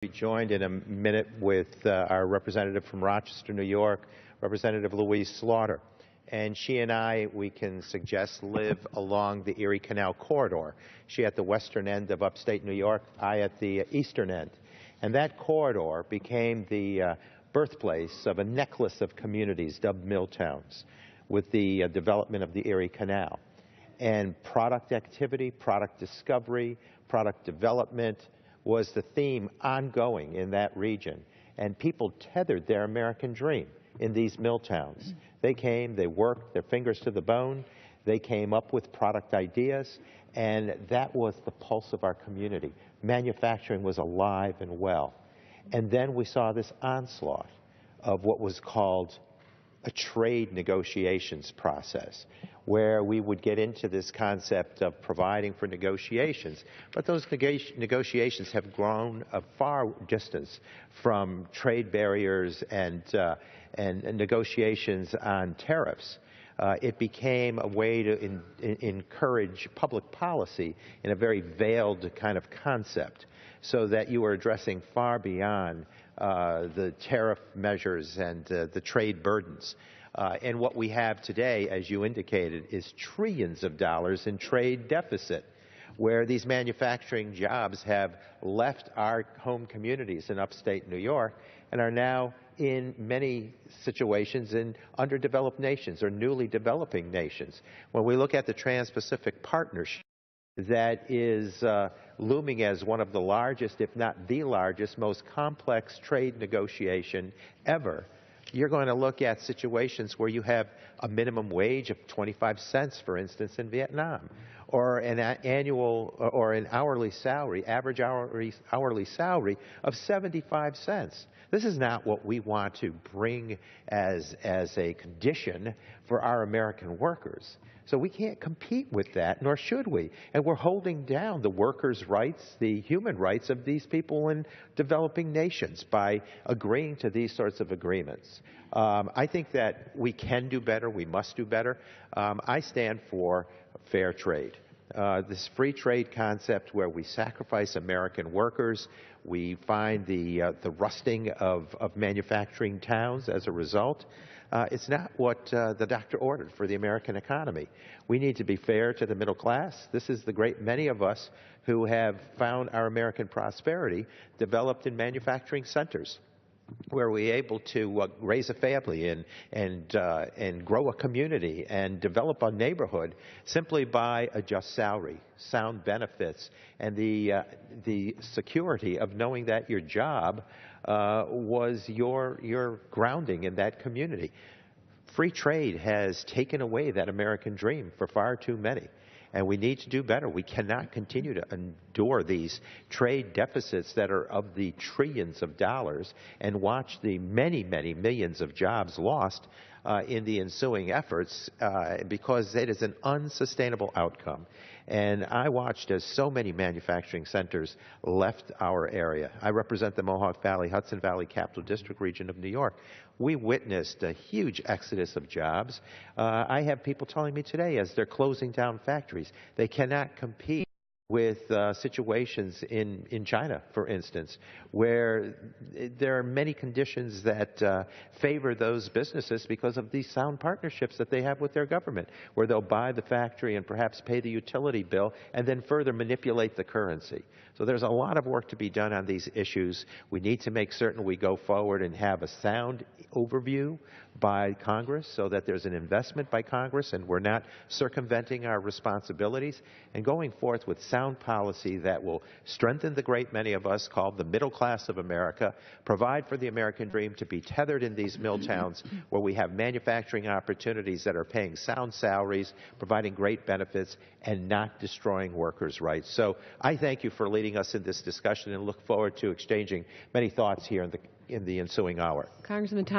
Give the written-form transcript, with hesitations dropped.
Be joined in a minute with our representative from Rochester, New York, Representative Louise Slaughter. And she and I, we can suggest, live along the Erie Canal corridor. She at the western end of upstate New York, I at the eastern end. And that corridor became the birthplace of a necklace of communities dubbed mill towns with the development of the Erie Canal. And product activity, product discovery, product development was the theme ongoing in that region. And people tethered their American dream in these mill towns. They came, they worked their fingers to the bone, they came up with product ideas, and that was the pulse of our community. Manufacturing was alive and well. And then we saw this onslaught of what was called a trade negotiations process, where we would get into this concept of providing for negotiations. But those negotiations have grown a far distance from trade barriers and negotiations on tariffs. It became a way to encourage public policy in a very veiled kind of concept, so that you were addressing far beyond the tariff measures and the trade burdens. And what we have today, as you indicated, is trillions of dollars in trade deficit, where these manufacturing jobs have left our home communities in upstate New York and are now in many situations in underdeveloped nations or newly developing nations. When we look at the Trans-Pacific Partnership, that is looming as one of the largest, if not the largest, most complex trade negotiation ever. You're going to look at situations where you have a minimum wage of 25 cents, for instance, in Vietnam, or an annual or an hourly salary, average hourly salary of 75 cents. This is not what we want to bring as a condition for our American workers. So we can't compete with that, nor should we. And we're holding down the workers' rights, the human rights of these people in developing nations by agreeing to these sorts of agreements. I think that we can do better, we must do better. I stand for fair trade. This free trade concept where we sacrifice American workers, we find the rusting of manufacturing towns as a result. It's not what the doctor ordered for the American economy. We need to be fair to the middle class. This is the great many of us who have found our American prosperity developed in manufacturing centers, where we're able to raise a family and grow a community and develop a neighborhood simply by a just salary, sound benefits, and the security of knowing that your job was your grounding in that community. Free trade has taken away that American dream for far too many. And we need to do better. We cannot continue to endure these trade deficits that are of the trillions of dollars and watch the many, many millions of jobs lost in the ensuing efforts because it is an unsustainable outcome. And I watched as so many manufacturing centers left our area. I represent the Mohawk Valley, Hudson Valley Capital District region of New York. We witnessed a huge exodus of jobs. I have people telling me today, as they're closing down factories, they cannot compete with situations in China, for instance, where there are many conditions that favor those businesses because of these sound partnerships that they have with their government, where they'll buy the factory and perhaps pay the utility bill and then further manipulate the currency. So there's a lot of work to be done on these issues. We need to make certain we go forward and have a sound overview by Congress so that there's an investment by Congress and we're not circumventing our responsibilities, and going forth with sound policy that will strengthen the great many of us called the middle class of America, provide for the American dream to be tethered in these mill towns where we have manufacturing opportunities that are paying sound salaries, providing great benefits, and not destroying workers' rights. So I thank you for leading us in this discussion and look forward to exchanging many thoughts here in the ensuing hour. Congressman Tonko.